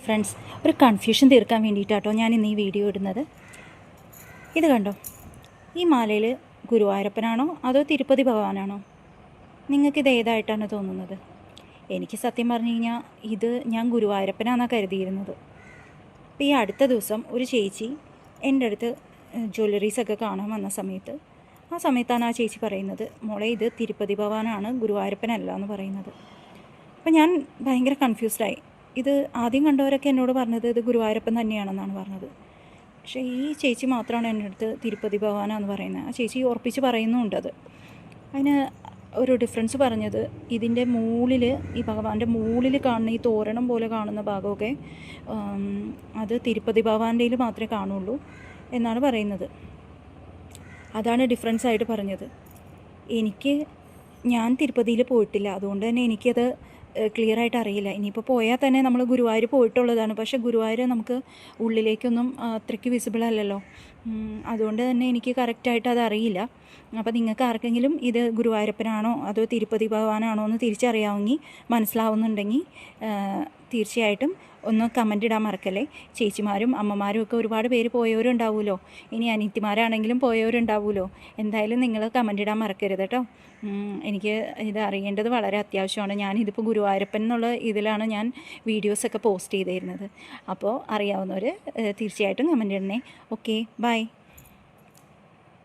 Friends, ഒരു confusion തീർക്കാൻ വേണ്ടിയിട്ടാട്ടോ ഞാൻ ഇന്ന് ഈ വീഡിയോ ഇടുന്നത്. ഇത് കണ്ടോ, ഈ മാലയിൽ ഗുരുവായൂരപ്പനാണോ അതോ തിരുപ്പതി ഭഗവാനാണോ? നിങ്ങൾക്കിത് ഏതായിട്ടാണ് തോന്നുന്നത്? എനിക്ക് സത്യം പറഞ്ഞു കഴിഞ്ഞാൽ ഇത് ഞാൻ ഗുരുവായൂരപ്പനാണെന്നാണ് കരുതിയിരുന്നത്. അപ്പോൾ ഈ അടുത്ത ദിവസം ഒരു ചേച്ചി എൻ്റെ അടുത്ത് ജ്വല്ലറീസൊക്കെ കാണാൻ വന്ന സമയത്ത് ആ സമയത്താണ് ആ ചേച്ചി പറയുന്നത്, മോളെ ഇത് തിരുപ്പതി ഭഗവാനാണ്, ഗുരുവായൂരപ്പനല്ല എന്ന് പറയുന്നത്. അപ്പോൾ ഞാൻ ഭയങ്കര കൺഫ്യൂസ്ഡായി. ഇത് ആദ്യം കണ്ടവരൊക്കെ എന്നോട് പറഞ്ഞത് ഇത് ഗുരുവായൂരപ്പൻ തന്നെയാണെന്നാണ് പറഞ്ഞത്. പക്ഷേ ഈ ചേച്ചി മാത്രമാണ് എൻ്റെ അടുത്ത് തിരുപ്പതി ഭഗവാനാണെന്ന് പറയുന്നത്. ആ ചേച്ചി ഉറപ്പിച്ച് പറയുന്നുമുണ്ട്. അതിന് ഒരു ഡിഫറൻസ് പറഞ്ഞത്, ഇതിൻ്റെ മൂളിൽ, ഈ ഭഗവാന്റെ മൂളിൽ കാണുന്ന ഈ തോരണം പോലെ കാണുന്ന ഭാഗമൊക്കെ അത് തിരുപ്പതി ഭഗവാൻ്റെയിൽ മാത്രമേ കാണുള്ളൂ എന്നാണ് പറയുന്നത്. അതാണ് ഡിഫറൻസ് ആയിട്ട് പറഞ്ഞത്. ഞാൻ തിരുപ്പതിയിൽ പോയിട്ടില്ല, അതുകൊണ്ട് തന്നെ എനിക്കത് ക്ലിയറായിട്ട് അറിയില്ല. ഇനിയിപ്പോൾ പോയാൽ തന്നെ നമ്മൾ ഗുരുവായൂർ പോയിട്ടുള്ളതാണ്, പക്ഷേ ഗുരുവായൂർ നമുക്ക് ഉള്ളിലേക്കൊന്നും അത്രയ്ക്ക് വിസിബിൾ അല്ലല്ലോ. അതുകൊണ്ട് തന്നെ എനിക്ക് കറക്റ്റായിട്ട് അത് അറിയില്ല. അപ്പോൾ നിങ്ങൾക്ക് ആർക്കെങ്കിലും ഇത് ഗുരുവായൂരപ്പനാണോ അതോ തിരുപ്പതി ഭഗവാനാണോ എന്ന് തിരിച്ചറിയാമെങ്കിൽ, മനസ്സിലാവുന്നുണ്ടെങ്കിൽ തീർച്ചയായിട്ടും ഒന്ന് കമൻ്റ് ഇടാൻ മറക്കല്ലേ. ചേച്ചിമാരും അമ്മമാരും ഒക്കെ ഒരുപാട് പേര് പോയവരുണ്ടാവുമല്ലോ, ഇനി അനിയത്തിമാരാണെങ്കിലും പോയവരുണ്ടാവുമല്ലോ. എന്തായാലും നിങ്ങൾ കമൻ്റ് ഇടാൻ മറക്കരുത് കേട്ടോ. എനിക്ക് ഇത് അറിയേണ്ടത് വളരെ അത്യാവശ്യമാണ്. ഞാനിതിപ്പോൾ ഗുരുവായൂരപ്പൻ എന്നുള്ള ഇതിലാണ് ഞാൻ വീഡിയോസൊക്കെ പോസ്റ്റ് ചെയ്തിരുന്നത്. അപ്പോൾ അറിയാവുന്നവർ തീർച്ചയായിട്ടും കമൻ്റ് ഇടണേ. Okay, by.